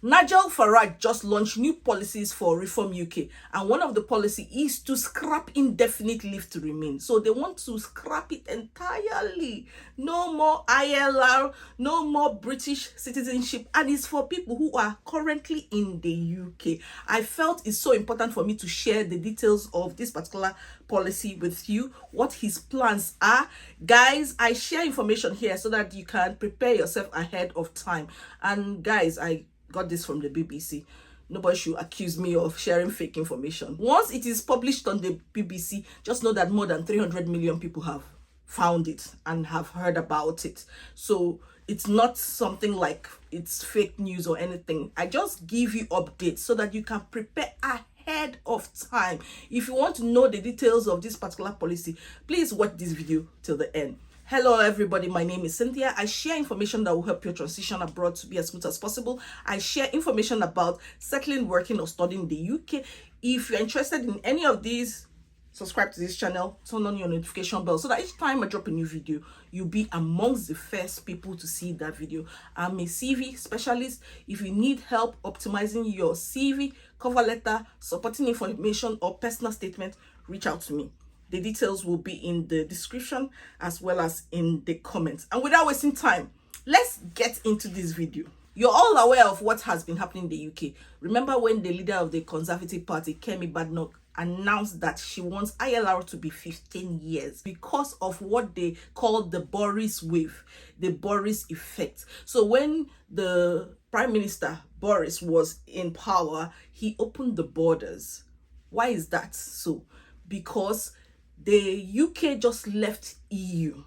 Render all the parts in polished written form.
Nigel Farage just launched new policies for Reform UK, and one of the policy is to scrap indefinite leave to remain. So they want to scrap it entirely. No more ILR, no more British citizenship, and it's for people who are currently in the UK. I felt it's so important for me to share the details of this particular policy with you, what his plans are. Guys, I share information here so that you can prepare yourself ahead of time. And guys, I got this from the BBC. Nobody should accuse me of sharing fake information. Once it is published on the BBC, just know that more than 300 million people have found it and have heard about it. So it's not something like it's fake news or anything. I just give you updates so that you can prepare ahead of time. If you want to know the details of this particular policy, please watch this video till the end. Hello everybody, my name is Cynthia. I share information that will help your transition abroad to be as smooth as possible. I share information about settling, working or studying in the UK. If you're interested in any of these, subscribe to this channel, turn on your notification bell so that each time I drop a new video, you'll be amongst the first people to see that video. I'm a CV specialist. If you need help optimizing your CV, cover letter, supporting information or personal statement, reach out to me. The details will be in the description as well as in the comments. And without wasting time, let's get into this video. You're all aware of what has been happening in the UK. Remember when the leader of the Conservative Party, Kemi Badenoch, announced that she wants ILR to be 15 years because of what they call the Boris wave, the Boris effect. So when the Prime Minister Boris was in power, he opened the borders. Why is that so? Because the UK just left EU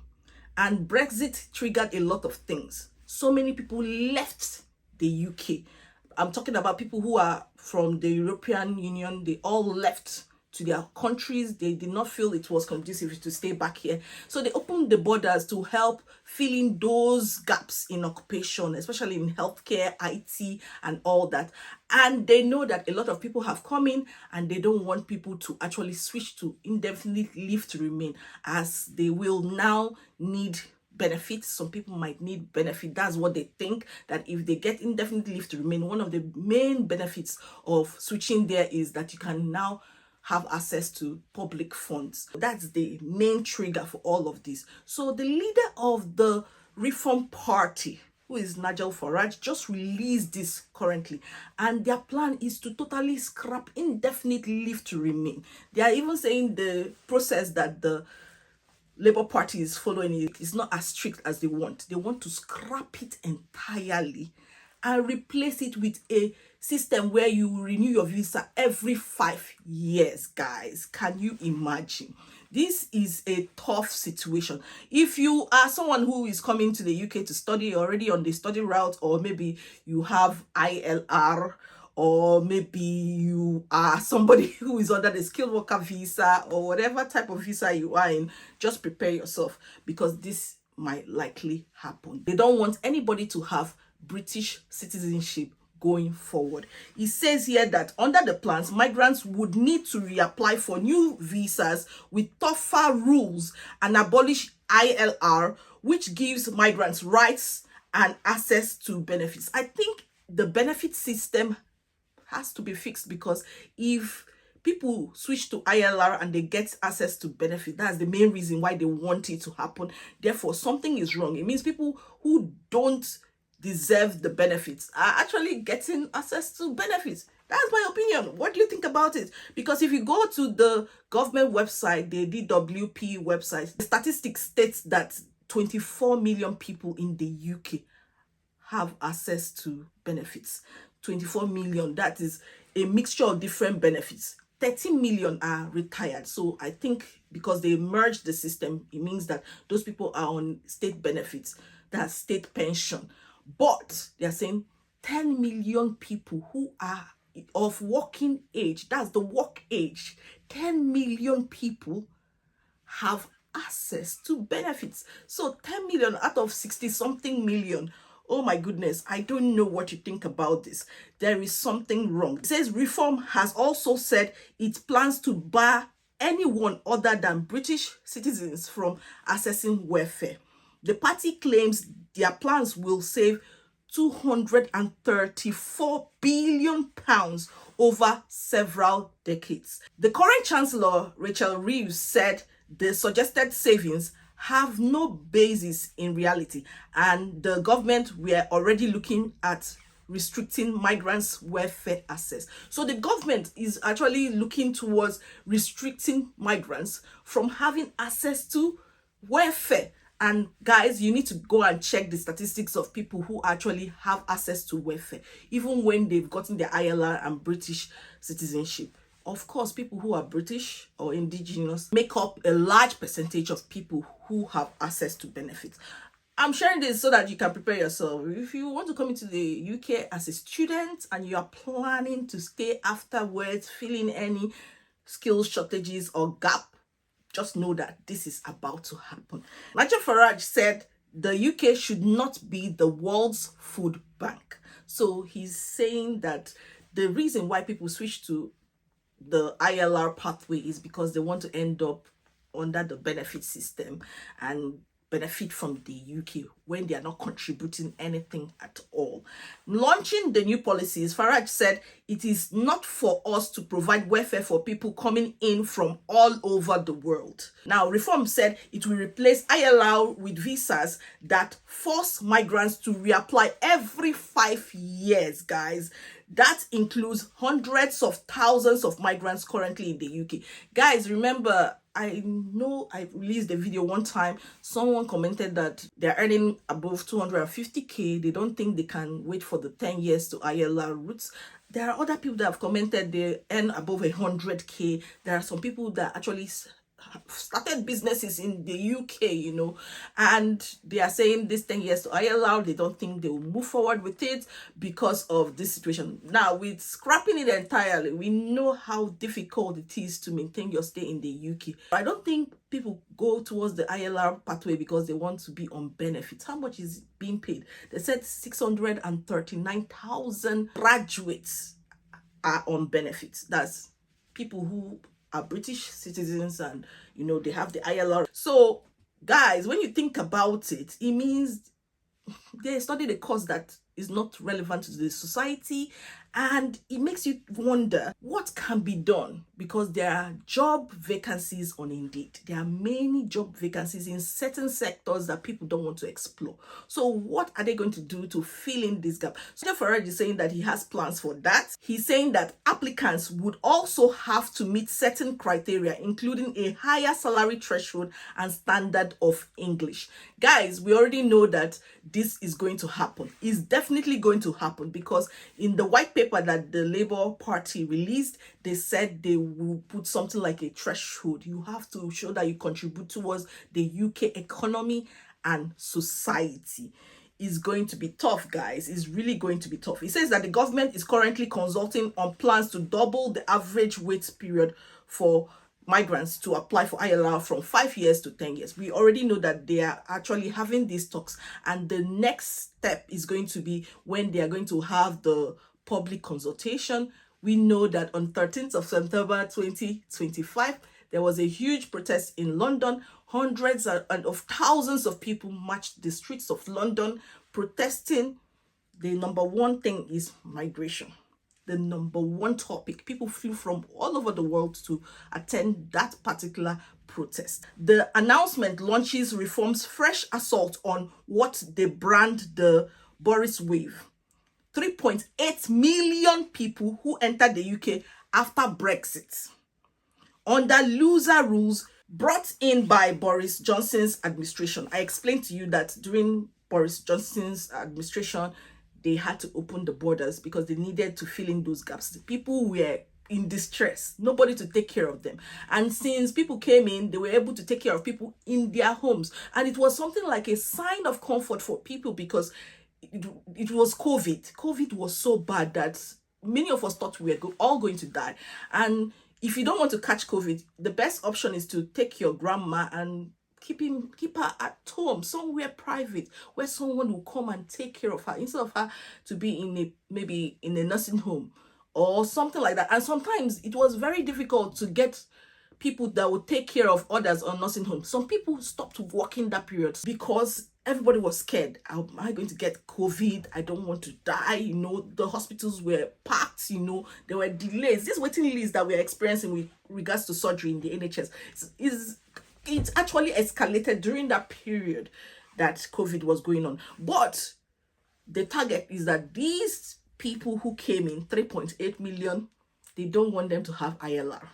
and Brexit triggered a lot of things. So many people left the UK. I'm talking about people who are from the European Union. They all left to their countries. They did not feel it was conducive to stay back here. So they opened the borders to help fill in those gaps in occupation, especially in healthcare, IT, and all that. And they know that a lot of people have come in and they don't want people to actually switch to indefinite leave to remain, as they will now need benefits. Some people might need benefit. That's what they think, that if they get indefinite leave to remain, one of the main benefits of switching there is that you can now have access to public funds. That's the main trigger for all of this. So the leader of the Reform Party, who is Nigel Farage, just released this currently, and their plan is to totally scrap indefinite leave to remain. They are even saying the process that the Labour Party is following is not as strict as they want. They want to scrap it entirely and replace it with a system where you renew your visa every 5 years. Guys, can you imagine? This is a tough situation. If you are someone who is coming to the UK to study, already on the study route, or maybe you have ILR, or maybe you are somebody who is under the skilled worker visa, or whatever type of visa you are in, just prepare yourself, because this might likely happen. They don't want anybody to have British citizenship going forward. It says here that under the plans, migrants would need to reapply for new visas with tougher rules and abolish ILR, which gives migrants rights and access to benefits. I think the benefit system has to be fixed, because if people switch to ILR and they get access to benefit, that's the main reason why they want it to happen. Therefore, something is wrong. It means people who don't deserve the benefits are actually getting access to benefits. That's my opinion. What do you think about it? Because if you go to the government website, the DWP website, the statistics states that 24 million people in the UK have access to benefits. 24 million, that is a mixture of different benefits. 13 million are retired. So I think because they merged the system, it means that those people are on state benefits, that's state pension. But they are saying 10 million people who are of working age, that's the work age, 10 million people have access to benefits. So 10 million out of 60 something million. Oh my goodness, I don't know what you think about this. There is something wrong. It says Reform has also said it plans to bar anyone other than British citizens from accessing welfare. The party claims their plans will save 234 billion pounds over several decades. The current Chancellor, Rachel Reeves, said the suggested savings have no basis in reality, and the government were already looking at restricting migrants' welfare access. So the government is actually looking towards restricting migrants from having access to welfare. And guys, you need to go and check the statistics of people who actually have access to welfare, even when they've gotten their ILR and British citizenship. Of course, people who are British or indigenous make up a large percentage of people who have access to benefits. I'm sharing this so that you can prepare yourself. If you want to come into the UK as a student and you are planning to stay afterwards, feeling any skills shortages or gap, just know that this is about to happen. Nigel Farage said the UK should not be the world's food bank. So he's saying that the reason why people switch to the ILR pathway is because they want to end up under the benefit system and benefit from the UK when they are not contributing anything at all. Launching the new policies, Farage said it is not for us to provide welfare for people coming in from all over the world. Now, Reform said it will replace ILR with visas that force migrants to reapply every 5 years, guys. That includes hundreds of thousands of migrants currently in the UK. Guys, remember, I know I released a video one time. Someone commented that they're earning above 250k. They don't think they can wait for the 10 years to ILR routes. There are other people that have commented they earn above 100k. There are some people that actually started businesses in the UK, you know, and they are saying this 10 years to ILR, they don't think they will move forward with it because of this situation. Now, with scrapping it entirely, we know how difficult it is to maintain your stay in the UK. I don't think people go towards the ILR pathway because they want to be on benefits. How much is being paid? They said 639,000 graduates are on benefits. That's people who are British citizens and, you know, they have the ILR. So, guys, when you think about it, it means they studied a course that is not relevant to the society, and it makes you wonder what can be done, because there are job vacancies on Indeed. There are many job vacancies in certain sectors that people don't want to explore. So what are they going to do to fill in this gap? So Farage is saying that he has plans for that. He's saying that applicants would also have to meet certain criteria, including a higher salary threshold and standard of English. Guys, we already know that this is going to happen. It's definitely going to happen, because in the white paper that the Labour Party released, they said they will put something like a threshold. You have to show that you contribute towards the UK economy and society. Is going to be tough, guys. It's really going to be tough. It says that the government is currently consulting on plans to double the average wait period for migrants to apply for ILR from 5 years to 10 years. We already know that they are actually having these talks, and the next step is going to be when they are going to have the public consultation. We know that on 13th of September 2025, there was a huge protest in London. Hundreds of thousands of people marched the streets of London protesting. The number one thing is migration. The number one topic. People flew from all over the world to attend that particular protest. The announcement launches Reform's fresh assault on what they brand the Boris wave. 3.8 million people who entered the UK after Brexit under looser rules brought in by Boris Johnson's administration. I explained to you that during Boris Johnson's administration, they had to open the borders because they needed to fill in those gaps. The people were in distress, nobody to take care of them. And since people came in, they were able to take care of people in their homes. And it was something like a sign of comfort for people, because it was COVID. COVID was so bad that many of us thought we were all going to die. And if you don't want to catch COVID, the best option is to take your grandma and keep her at home, somewhere private, where someone will come and take care of her, instead of her to be maybe in a nursing home or something like that. And sometimes it was very difficult to get people that would take care of others on nursing homes. Some people stopped working that period because everybody was scared. Am I going to get COVID? I don't want to die. You know, the hospitals were packed. You know, there were delays. This waiting list that we're experiencing with regards to surgery in the NHS it's actually escalated during that period that COVID was going on. But the target is that these people who came in, 3.8 million, they don't want them to have ILR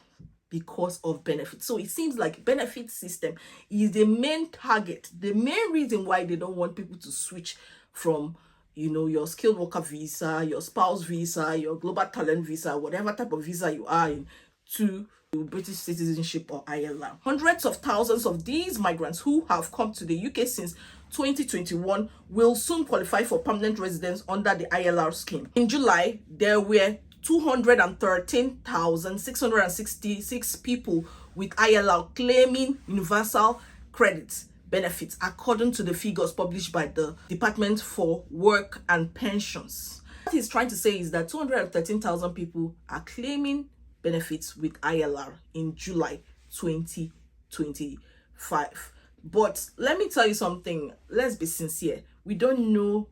because of benefits. So it seems like benefit system is the main target, the main reason why they don't want people to switch from, you know, your skilled worker visa, your spouse visa, your global talent visa, whatever type of visa you are in, to British citizenship or ILR. Hundreds of thousands of these migrants who have come to the UK since 2021 will soon qualify for permanent residence under the ILR scheme. In July, there were 213,666 people with ILR claiming universal credit benefits, according to the figures published by the Department for Work and Pensions. What he's trying to say is that 213,000 people are claiming benefits with ILR in July 2025. But let me tell you something. Let's be sincere. We don't know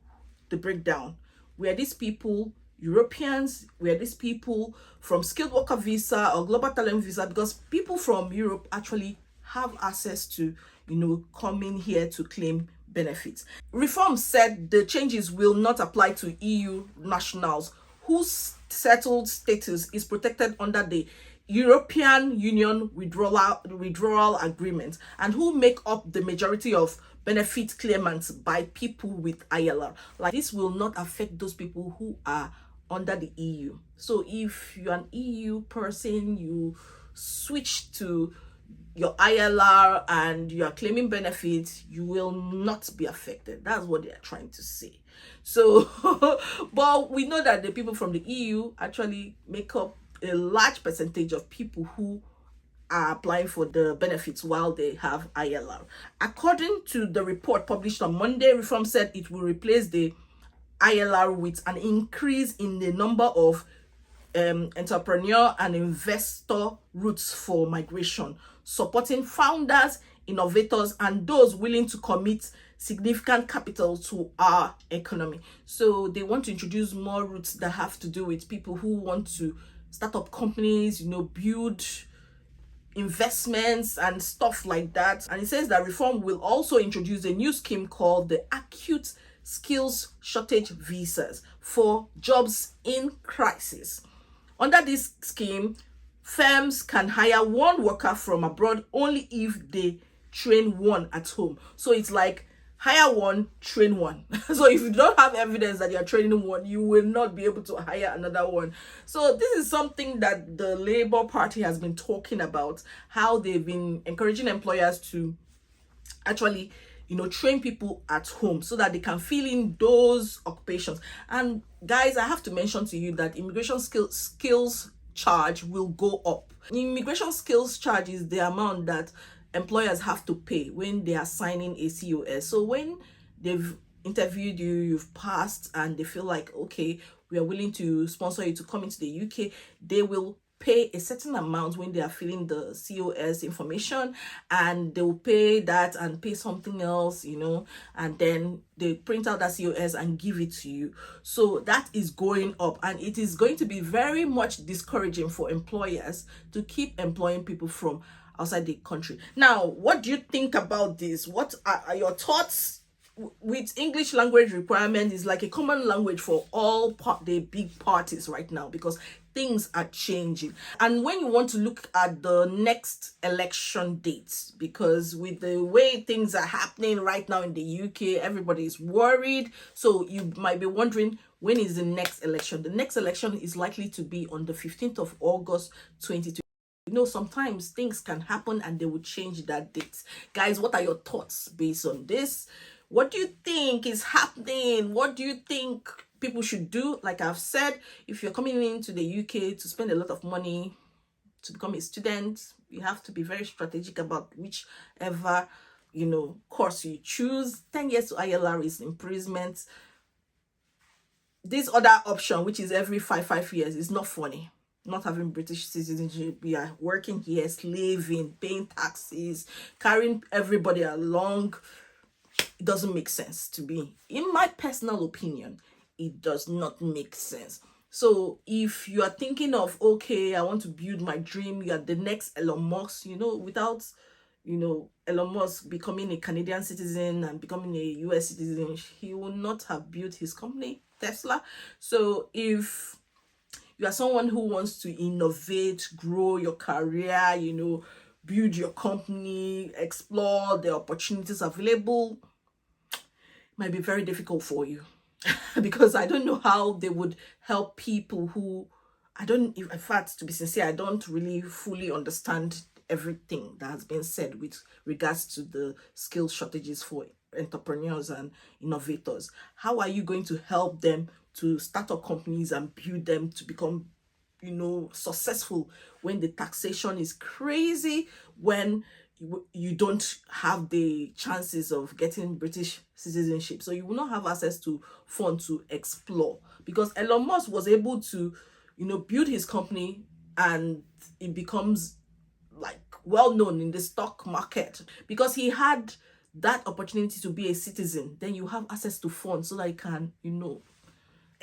the breakdown. Were these people Europeans? Were these people from skilled worker visa or global talent visa? Because people from Europe actually have access to, you know, coming here to claim benefits. Reform said the changes will not apply to EU nationals whose settled status is protected under the European Union withdrawal agreement and who make up the majority of benefit claimants by people with ILR. Like, this will not affect those people who are under the EU. So if you're an EU person, you switch to your ILR and you are claiming benefits, you will not be affected. That's what they are trying to say. So, but we know that the people from the EU actually make up a large percentage of people who are applying for the benefits while they have ILR. According to the report published on Monday, Reform said it will replace the ILR with an increase in the number of entrepreneur and investor routes for migration, supporting founders, innovators, and those willing to commit significant capital to our economy. So they want to introduce more routes that have to do with people who want to start up companies, you know, build investments and stuff like that. And it says that Reform will also introduce a new scheme called the Acute Skills Shortage Visas for jobs in crisis. Under this scheme, firms can hire one worker from abroad only if they train one at home. So it's like hire one, train one. So if you don't have evidence that you're training one, you will not be able to hire another one. So this is something that the Labour Party has been talking about, how they've been encouraging employers to actually, you know, train people at home so that they can fill in those occupations. And guys, I have to mention to you that immigration skills charge will go up. Immigration skills charge is the amount that employers have to pay when they are signing a COS. So when they've interviewed you, you've passed, and they feel like, okay, we are willing to sponsor you to come into the UK, they will pay a certain amount when they are filling the COS information, and they will pay that and pay something else, you know, and then they print out that COS and give it to you. So that is going up, and it is going to be very much discouraging for employers to keep employing people from outside the country. Now, what do you think about this? What are your thoughts? With English language requirement is like a common language for all the big parties right now, because things are changing. And when you want to look at the next election dates, because with the way things are happening right now in the UK, everybody is worried. So you might be wondering, when is the next election? The next election is likely to be on the 15th of August 2020. You know, sometimes things can happen and they will change that date. Guys, what are your thoughts based on this? What do you think is happening? What do you think people should do? Like I've said, if you're coming into the UK to spend a lot of money to become a student, you have to be very strategic about whichever, you know, course you choose. 10 years to ILR is imprisonment. This other option, which is every five years, is not funny. not having British citizenship, we are working here, slaving, paying taxes, carrying everybody along. It doesn't make sense to me. In my personal opinion, it does not make sense. So if you are thinking of, okay, I want to build my dream, you are the next Elon Musk, without, Elon Musk becoming a Canadian citizen and becoming a US citizen, he will not have built his company, Tesla. So if you are someone who wants to innovate, grow your career, build your company, explore the opportunities available, might be very difficult for you. Because I don't know how they would help people who, in fact, to be sincere, I don't really fully understand everything that has been said with regards to the skill shortages for entrepreneurs and innovators. How are you going to help them to start up companies and build them to become, successful, when the taxation is crazy, when you don't have the chances of getting British citizenship, so you will not have access to funds to explore? Because Elon Musk was able to, build his company, and it becomes like well known in the stock market because he had that opportunity to be a citizen. Then you have access to funds so that you can,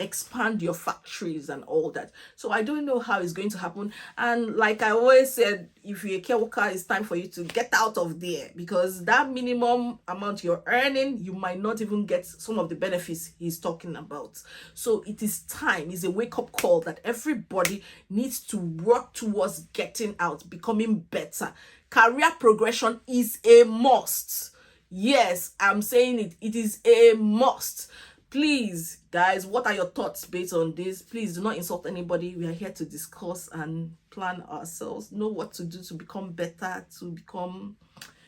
expand your factories and all that. So I don't know how it's going to happen. And like I always said, if you're a care worker, it's time for you to get out of there, because that minimum amount you're earning, you might not even get some of the benefits he's talking about. So it is time. It's a wake-up call that everybody needs to work towards getting out, becoming better. Career progression is a must. Yes, I'm saying it. It is a must. Please, guys, what are your thoughts based on this? Please do not insult anybody. We are here to discuss and plan ourselves, know what to do to become better, to become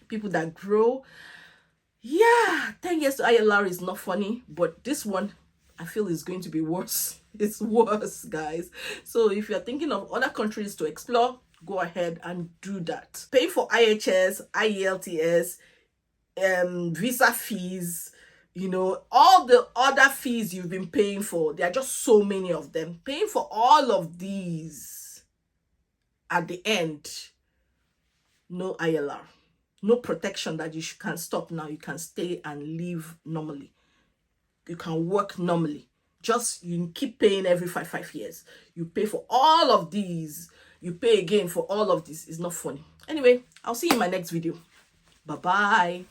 people that grow. Yeah, 10 years to ILR is not funny, but this one, I feel, is going to be worse. It's worse, guys. So if you're thinking of other countries to explore, go ahead and do that. Pay for IHS, IELTS, visa fees, all the other fees you've been paying for. There are just so many of them. Paying for all of these, at the end, no ILR, no protection that you can stop now. You can stay and live normally. You can work normally. Just you keep paying every 5 years. You pay for all of these. You pay again for all of this. It's not funny. Anyway, I'll see you in my next video. Bye-bye.